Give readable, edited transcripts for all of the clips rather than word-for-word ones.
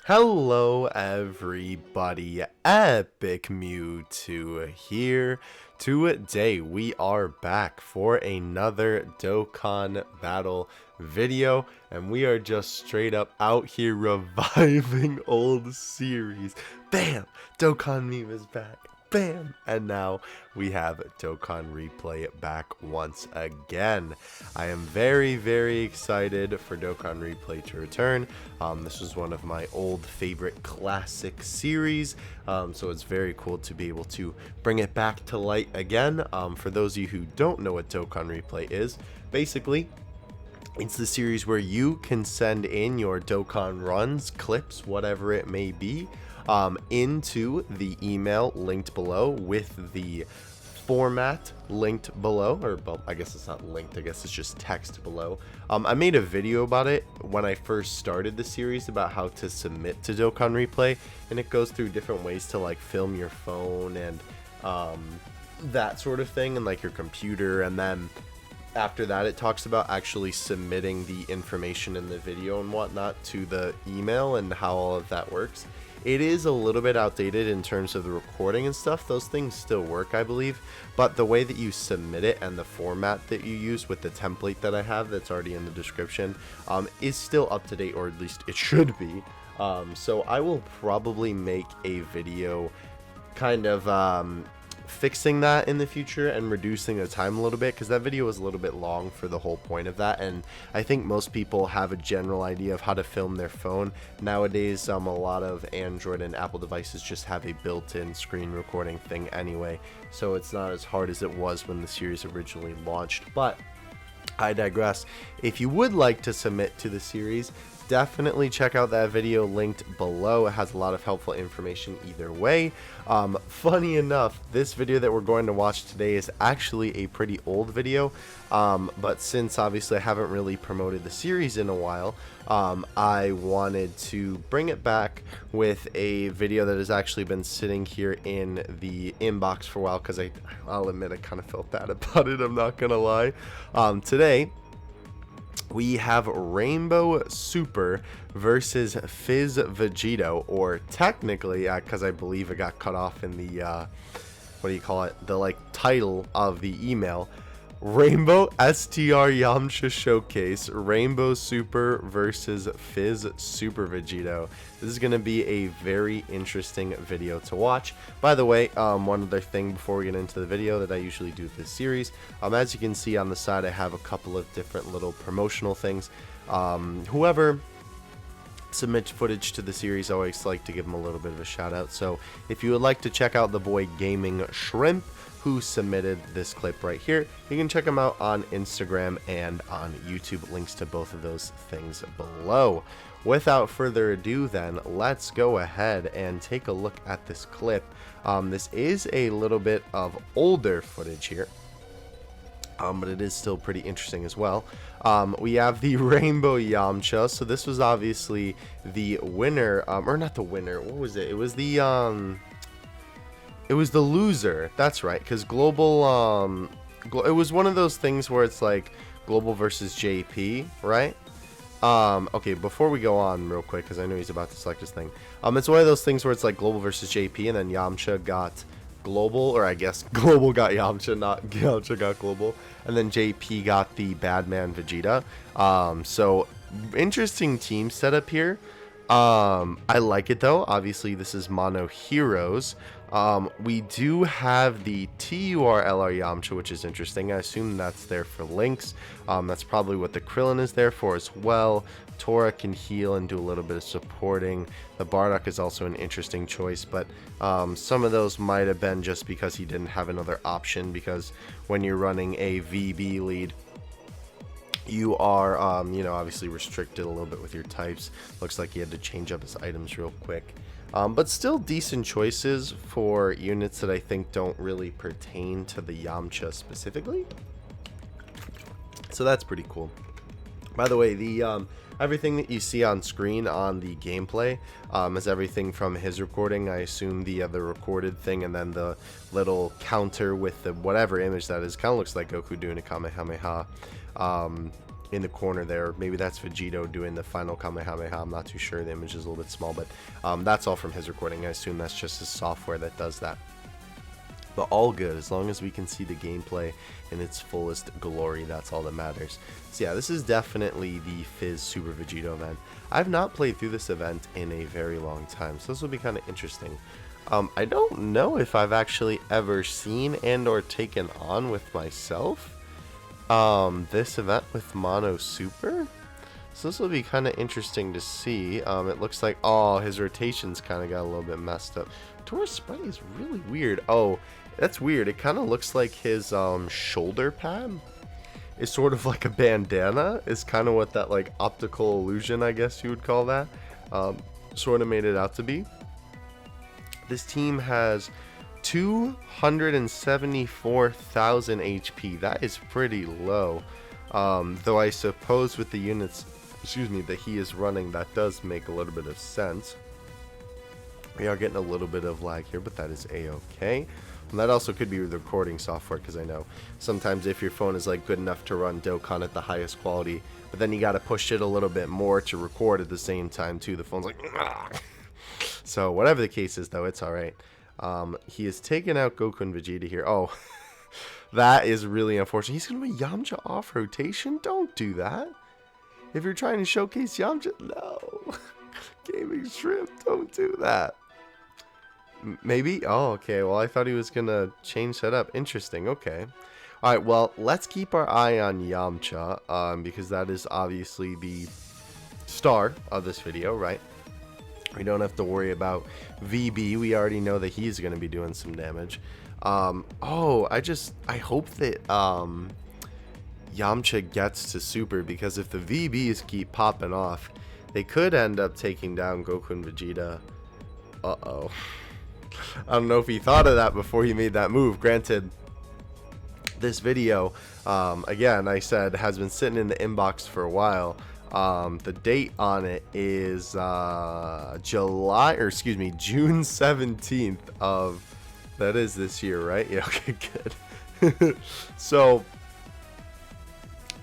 Hello everybody, Epic Mewtwo here. Today we are back for another Dokkan battle video, and we are just straight up out here reviving old series. Bam! Dokkan meme is back. Bam! And now we have Dokkan Replay back once again. I am very excited for Dokkan Replay to return. This was one of my old favorite classic series, so it's very cool to be able to bring it back to light again. For those of you who don't know what Dokkan Replay is, basically it's the series where you can send in your Dokkan runs, clips, whatever it may be, into the email linked below with the format linked below, or well, I guess it's not linked, I guess it's just text below. I made a video about it when I first started the series about how to submit to Dokkan Replay, and it goes through different ways to like film your phone and that sort of thing, and like your computer, and then after that it talks about actually submitting the information in the video and whatnot to the email and how all of that works. It is a little bit outdated in terms of the recording and stuff. Those things still work, I believe, but the way that you submit it and the format that you use with the template that I have that's already in the description is still up to date, or at least it should be. So I will probably make a video kind of fixing that in the future and reducing the time a little bit, because that video was a little bit long for the whole point of that, and I think most people have a general idea of how to film their phone nowadays. A lot of Android and Apple devices just have a built-in screen recording thing anyway, so it's not as hard as it was when the series originally launched. But I digress. If you would like to submit to the series, definitely check out that video linked below. It has a lot of helpful information either way. Funny enough, this video that we're going to watch today is actually a pretty old video, but since obviously I haven't really promoted the series in a while, I wanted to bring it back with a video that has actually been sitting here in the inbox for a while, because I'll admit I kind of felt bad about it, I'm not gonna lie. Today we have Rainbow Super versus Fizz Vegito, or technically, because I believe it got cut off in the, what do you call it, the like title of the email, Rainbow STR Yamcha Showcase, Rainbow Super versus Fizz Super Vegito. This is going to be a very interesting video to watch. By the way, one other thing before we get into the video that I usually do with this series, as you can see on the side, I have a couple of different little promotional things. Whoever submits footage to the series, I always like to give them a little bit of a shout out. So if you would like to check out the boy Gaming Shrimp, who submitted this clip right here, you can check him out on Instagram and on YouTube. Links to both of those things below. Without further ado then, let's go ahead and take a look at this clip. This is a little bit of older footage here, but it is still pretty interesting as well. We have the Rainbow Yamcha, so this was obviously the winner, or not the winner, what was it? It was the loser, that's right, because Global, it was one of those things where it's like Global versus JP, right? Okay, before we go on real quick, because I know he's about to select his thing, it's one of those things where it's like Global versus JP, and then Yamcha got Global, or I guess Global got Yamcha, not Yamcha got Global, and then JP got the bad man Vegeta. So interesting team setup here. I like it though. Obviously this is Mono Heroes. We do have the TURLR Yamcha, which is interesting. I assume that's there for links. That's probably what the Krillin is there for as well. Tora can heal and do a little bit of supporting. The Bardock is also an interesting choice, but some of those might have been just because he didn't have another option, because when you're running a VB lead, you are, you know, obviously restricted a little bit with your types. Looks like he had to change up his items real quick. But still decent choices for units that I think don't really pertain to the Yamcha specifically. So that's pretty cool. By the way, the everything that you see on screen on the gameplay is everything from his recording. I assume the recorded thing, and then the little counter with the whatever image that is. Kind of looks like Goku doing a Kamehameha. in the corner there. Maybe that's Vegito doing the final Kamehameha. I'm not too sure. The image is a little bit small, but that's all from his recording. I assume that's just his software that does that. But all good, as long as we can see the gameplay in its fullest glory, that's all that matters. So yeah, this is definitely the Fizz Super Vegito event. I've not played through this event in a very long time, so this will be kind of interesting. I don't know if I've actually ever seen and or taken on with myself this event with Mono Super. So this will be kind of interesting to see. It looks like, oh, his rotations kind of got a little bit messed up. Tora's sprite is really weird. Oh, that's weird. It kind of looks like his shoulder pad is sort of like a bandana. Is kind of what that like optical illusion, I guess you would call that, sort of made it out to be. This team has 274,000 HP. That is pretty low. Though I suppose with the units, that he is running, that does make a little bit of sense. We are getting a little bit of lag here, but that is a-okay. And that also could be with the recording software, because I know sometimes if your phone is like good enough to run Dokkan at the highest quality, but then you got to push it a little bit more to record at the same time too. The phone's like, so whatever the case is, though, it's all right. He has taken out Goku and Vegeta here. Oh, that is really unfortunate. He's going to be Yamcha off rotation? Don't do that. If you're trying to showcase Yamcha, no. Gaming Shrimp, don't do that. Maybe? Oh, okay. Well, I thought he was going to change that up. Interesting. Okay. All right. Well, let's keep our eye on Yamcha, because that is obviously the star of this video, right? We don't have to worry about VB. We already know that he's going to be doing some damage. Oh, I hope that Yamcha gets to Super, because if the VBs keep popping off, they could end up taking down Goku and Vegeta. Uh-oh. I don't know if he thought of that before he made that move. Granted, this video, again, I said, has been sitting in the inbox for a while. The date on it is June 17th of, that is this year, right? Yeah, okay, good. So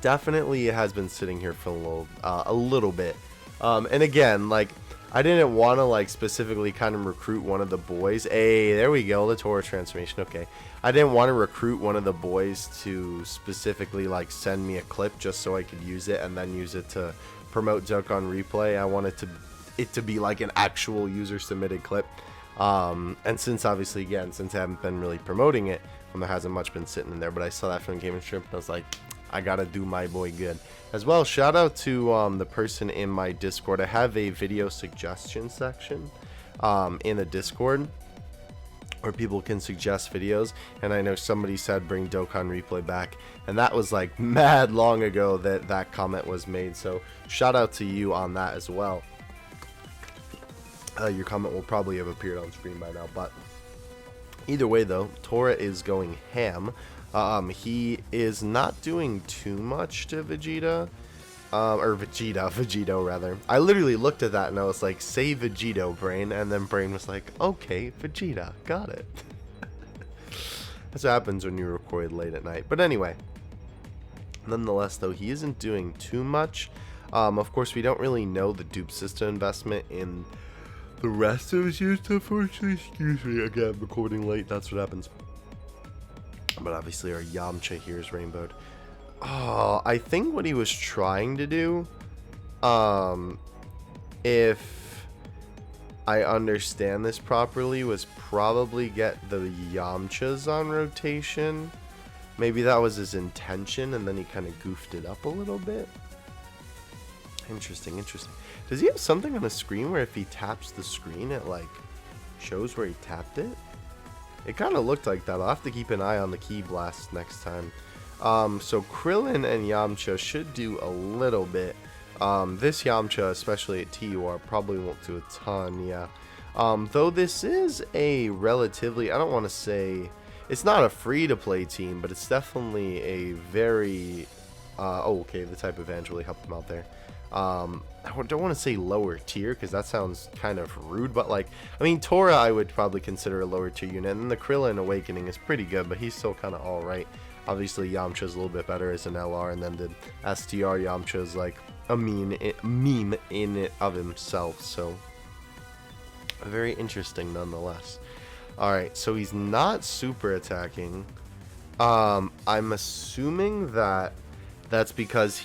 definitely it has been sitting here for a little bit. And again, like, I didn't want to like specifically kind of recruit one of the boys. Hey, there we go, the Tora transformation. Okay, I didn't want to recruit one of the boys to specifically like send me a clip just so I could use it and then use it to promote Dokkan Replay. I wanted it to be like an actual user submitted clip. And since obviously, again, since I haven't been really promoting it, there hasn't much been sitting in there. But I saw that from Game & Shrimp and I was like, I gotta do my boy good. As well, shout out to the person in my Discord. I have a video suggestion section in the Discord where people can suggest videos, and I know somebody said bring Dokkan Replay back, and that was like mad long ago that comment was made, so shout out to you on that as well. Your comment will probably have appeared on screen by now, but either way though, Tora is going ham. He is not doing too much to Vegeta, Vegito rather. I literally looked at that and I was like, say Vegito, brain, and then brain was like, okay, Vegeta, got it. That's what happens when you record late at night. But anyway, nonetheless though, he isn't doing too much. Of course, we don't really know the dupe system investment in the rest of his units, unfortunately. Excuse me, again, recording late, that's what happens. But obviously our Yamcha here is rainbowed. Oh, I think what he was trying to do, if I understand this properly, was probably get the Yamchas on rotation. Maybe that was his intention, and then he kind of goofed it up a little bit. Interesting, interesting. Does he have something on the screen where if he taps the screen, it like shows where he tapped it? It kind of looked like that. I'll have to keep an eye on the key blast next time. So Krillin and Yamcha should do a little bit. This Yamcha, especially at TUR, probably won't do a ton, yeah. Though this is a relatively, I don't want to say, it's not a free-to-play team, but it's definitely a very, oh, okay, the type of event really helped him out there. I don't want to say lower tier because that sounds kind of rude, but like, I mean, Tora I would probably consider a lower tier unit, and the Krillin Awakening is pretty good, but he's still kind of alright. Obviously, Yamcha's a little bit better as an LR, and then the STR Yamcha is like a meme in it of himself. So very interesting nonetheless. Alright, so he's not super attacking. I'm assuming that that's because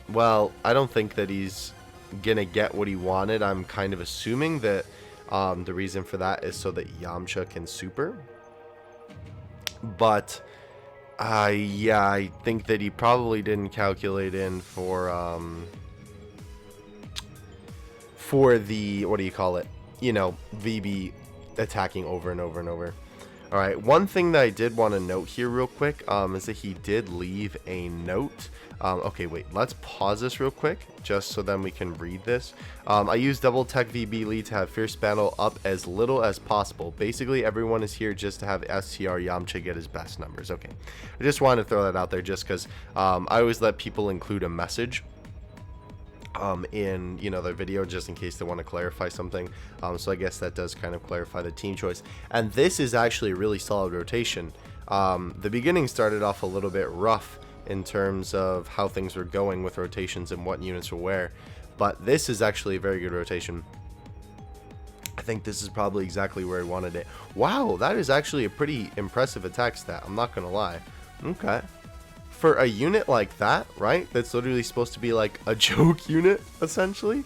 well, I don't think that he's gonna get what he wanted. I'm kind of assuming that the reason for that is so that Yamcha can super. But yeah, I think that he probably didn't calculate in for the, what do you call it? You know, VB attacking over and over and over. Alright, one thing that I did want to note here real quick is that he did leave a note. Okay, wait, let's pause this real quick just so then we can read this. I use double tech VB lead to have fierce battle up as little as possible. Basically, everyone is here just to have STR Yamcha get his best numbers. Okay, I just wanted to throw that out there just because I always let people include a message in, you know, their video just in case they want to clarify something. So I guess that does kind of clarify the team choice. And this is actually a really solid rotation. The beginning started off a little bit rough in terms of how things were going with rotations and what units were where, but this is actually a very good rotation. I think this is probably exactly where he wanted it. Wow, that is actually a pretty impressive attack stat, I'm not gonna lie. Okay, for a unit like that, right, that's literally supposed to be like a joke unit essentially,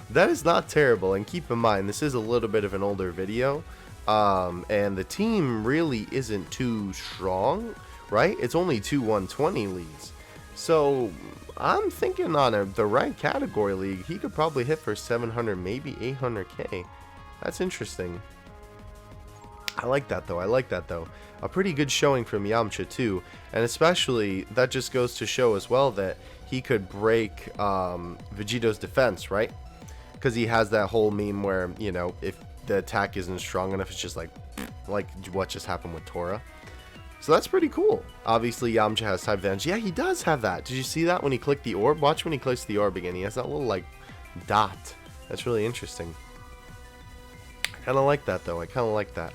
that is not terrible. And keep in mind, this is a little bit of an older video, and the team really isn't too strong, right? It's only 2 120 leads. So I'm thinking on the right category league, he could probably hit for 700, maybe 800k. That's interesting. I like that though. I like that though. A pretty good showing from Yamcha too, and especially that just goes to show as well that he could break Vegito's defense, right? Because he has that whole meme where, you know, if the attack isn't strong enough, it's just like what just happened with Tora. So that's pretty cool. Obviously, Yamcha has type advantage. Yeah, he does have that. Did you see that when he clicked the orb? Watch when he clicks the orb again. He has that little, like, dot. That's really interesting. I kind of like that, though. I kind of like that.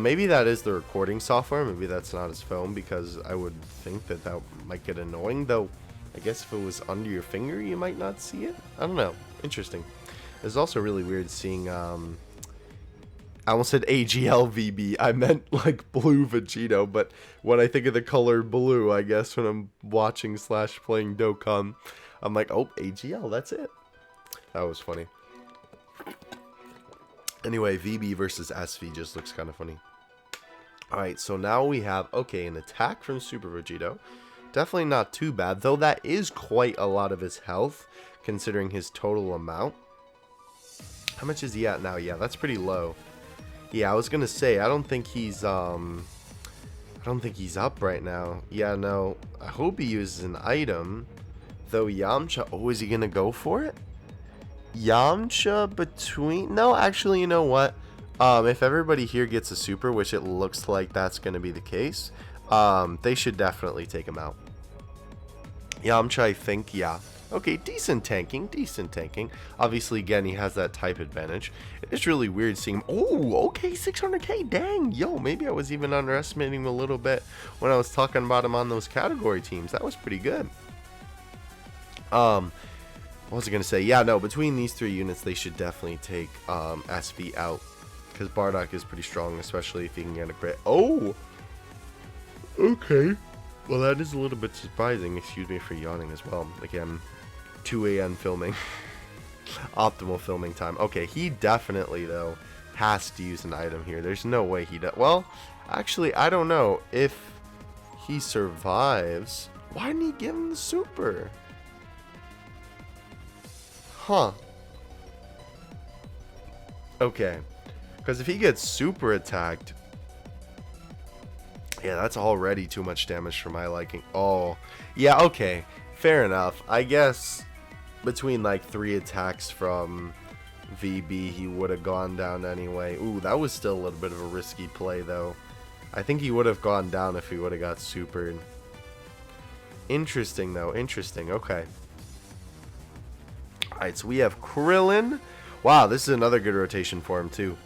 Maybe that is the recording software. Maybe that's not his phone, because I would think that that might get annoying. Though, I guess if it was under your finger, you might not see it. I don't know. Interesting. It's also really weird seeing... I almost said AGL VB. I meant like blue Vegito, but when I think of the color blue, I guess when I'm watching / playing Dokkan, I'm like, oh, AGL, that's it. That was funny. Anyway, VB versus SV just looks kind of funny. Alright, so now we have, okay, an attack from Super Vegito. Definitely not too bad, though that is quite a lot of his health, considering his total amount. How much is he at now? Yeah, that's pretty low. Yeah, I was gonna say, I don't think he's up right now. Yeah, no, I hope he uses an item. Though Yamcha, oh, is he gonna go for it? Yamcha between, no, actually, you know what? If everybody here gets a super, which it looks like that's gonna be the case, they should definitely take him out. Yamcha, I think, yeah. Okay, decent tanking, decent tanking. Obviously, again, he has that type advantage. It's really weird seeing him. Oh, okay, 600k, dang. Yo, maybe I was even underestimating him a little bit when I was talking about him on those category teams. That was pretty good. What was I going to say? Yeah, no, between these 3 units, they should definitely take SV out. Because Bardock is pretty strong, especially if he can get a crit. Oh! Okay. Well, that is a little bit surprising. Excuse me for yawning as well. Again, 2 a.m. filming. Optimal filming time. Okay, he definitely, though, has to use an item here. There's no way he does. Well, actually, I don't know if he survives. Why didn't he give him the super? Huh. Okay. Because if he gets super attacked... Yeah, that's already too much damage for my liking. Oh, yeah, okay. Fair enough. I guess between like 3 attacks from VB, he would have gone down anyway. Ooh, that was still a little bit of a risky play, though. I think he would have gone down if he would have got supered. Interesting, though. Interesting. Okay. Alright, so we have Krillin. Wow, this is another good rotation for him, too.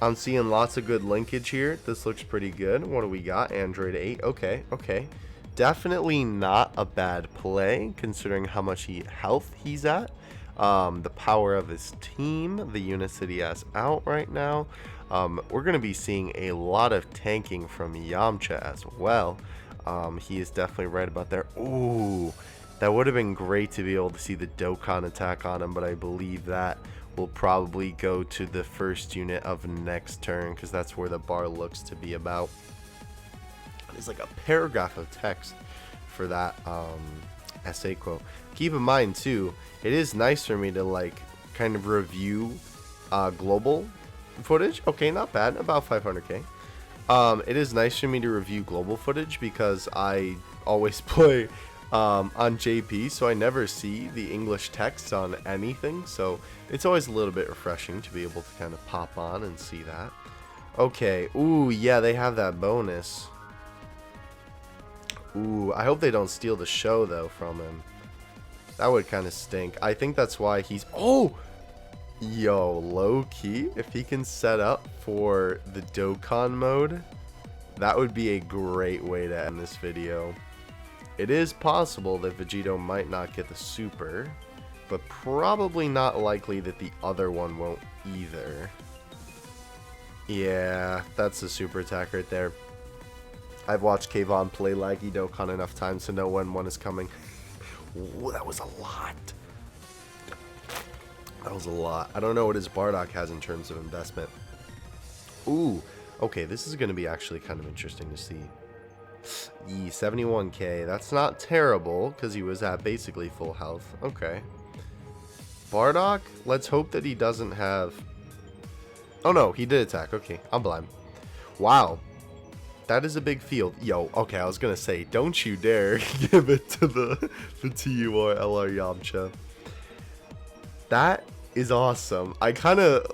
I'm seeing lots of good linkage here. This looks pretty good. What do we got? Android 8. Okay, okay. Definitely not a bad play, considering how much health he's at. The power of his team, the units that he has out right now. We're going to be seeing a lot of tanking from Yamcha as well. He is definitely right about there. Ooh, that would have been great to be able to see the Dokkan attack on him, but I believe that will probably go to the first unit of next turn, because that's where the bar looks to be about. There's like a paragraph of text for that essay quote. Keep in mind too, it is nice for me to like kind of review global footage. Okay, not bad, about 500k. It is nice for me to review global footage because I always play on JP, so I never see the English text on anything, so it's always a little bit refreshing to be able to kind of pop on and see that. Okay, ooh, yeah, they have that bonus. Ooh, I hope they don't steal the show though from him. That would kind of stink. I think that's why he's... Oh! Yo, low-key, if he can set up for the Dokkan mode, that would be a great way to end this video. It is possible that Vegito might not get the super, but probably not likely that the other one won't either. Yeah, that's the super attack right there. I've watched Kayvon play laggy Dokkan enough times to know when one is coming. Ooh, that was a lot. That was a lot. I don't know what his Bardock has in terms of investment. Ooh, okay, this is going to be actually kind of interesting to see. 71k, that's not terrible, because he was at basically full health. Okay. Bardock, let's hope that he doesn't have... Oh no, he did attack. Okay, I'm blind. Wow. That is a big field. Yo, okay, I was going to say, don't you dare give it to the TUR LR Yamcha. That is awesome. I kind of...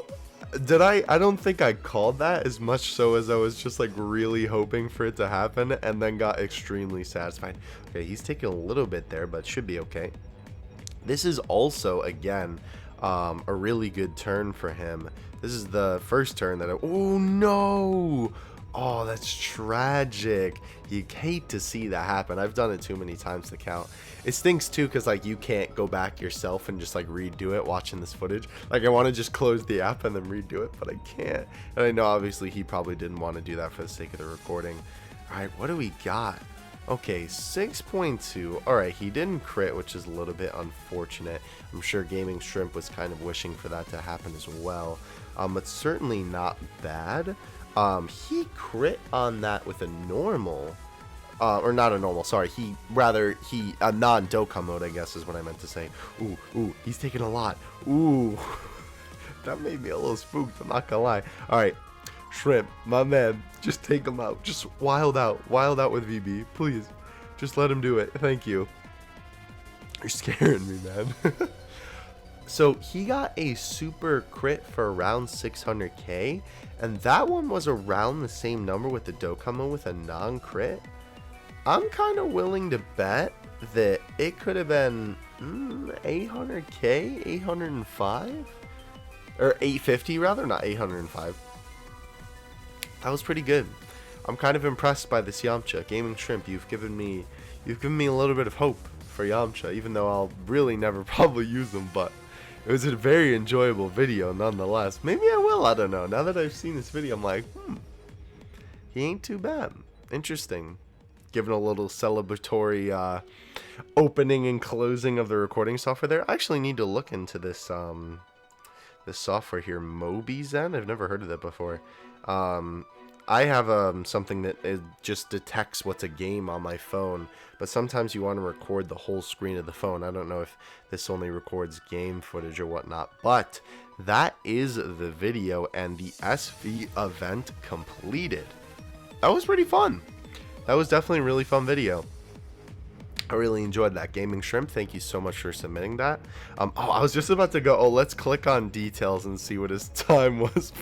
I don't think I called that as much so as I was just like really hoping for it to happen and then got extremely satisfied. Okay, he's taking a little bit there, but should be okay. This is also, again, a really good turn for him. This is the first turn that oh no! Oh, that's tragic. You hate to see that happen. I've done it too many times to count. It stinks too because like you can't go back yourself and just like redo it watching this footage. Like I want to just close the app and then redo it, but I can't. And I know obviously he probably didn't want to do that for the sake of the recording. Alright, what do we got? Okay, 6.2. Alright, he didn't crit, which is a little bit unfortunate. I'm sure Gaming Shrimp was kind of wishing for that to happen as well. But certainly not bad. He crit on that with a normal, or not a normal, sorry, a non-Dokkan mode, I guess is what I meant to say. Ooh, he's taking a lot. Ooh, that made me a little spooked, I'm not gonna lie. Alright, Shrimp, my man, just take him out, just wild out with VB, please, just let him do it, thank you. You're scaring me, man. So he got a super crit for around 600k, and that one was around the same number with the Dokkan with a non-crit. I'm kind of willing to bet that it could have been 800k, 805, or 850 rather, not 805. That was pretty good. I'm kind of impressed by this Yamcha. Gaming Shrimp, you've given me a little bit of hope for Yamcha, even though I'll really never probably use him, but it was a very enjoyable video nonetheless. Maybe I will, I don't know. Now that I've seen this video, I'm like, he ain't too bad. Interesting. Giving a little celebratory opening and closing of the recording software there. I actually need to look into this this software here, MobiZen. I've never heard of that before. I have something that just detects what's a game on my phone, but sometimes you want to record the whole screen of the phone. I don't know if this only records game footage or whatnot, but that is the video and the SV event completed. That was pretty fun. That was definitely a really fun video. I really enjoyed that. Gaming Shrimp, thank you so much for submitting that. Oh, I was just about to go, let's click on details and see what his time was.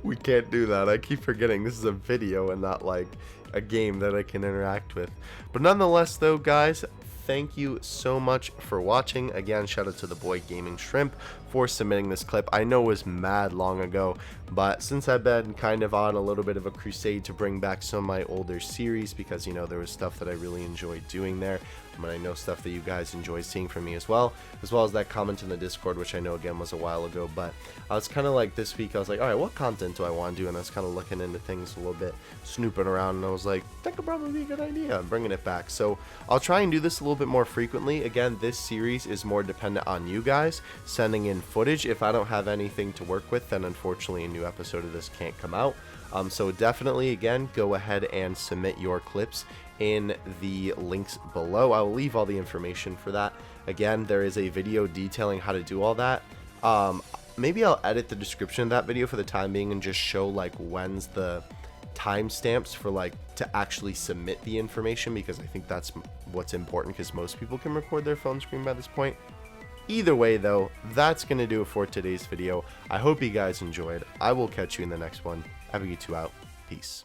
We can't do that. I keep forgetting this is a video and not like a game that I can interact with. But nonetheless though, guys, thank you so much for watching. Again, shout out to the boy Gaming Shrimp for submitting this clip. I know it was mad long ago, but since I've been kind of on a little bit of a crusade to bring back some of my older series, because you know there was stuff that I really enjoyed doing there, and I know stuff that you guys enjoy seeing from me as well as that comment in the Discord, which I know again was a while ago. But I was kind of like, this week I was like, all right, what content do I want to do? And I was kind of looking into things a little bit, snooping around, and I was like, that could probably be a good idea. I'm bringing it back, so I'll try and do this a little bit more frequently. Again, this series is more dependent on you guys sending in footage. If I don't have anything to work with, then unfortunately a new episode of this can't come out. So definitely, again, go ahead and submit your clips in the links below. I will leave all the information for that. Again, there is a video detailing how to do all that. Maybe I'll edit the description of that video for the time being and just show like when's the timestamps for like to actually submit the information, because I think that's what's important, because most people can record their phone screen by this point. Either way though, that's gonna do it for today's video. I hope you guys enjoyed. I will catch you in the next one. Have a good 2 out. Peace.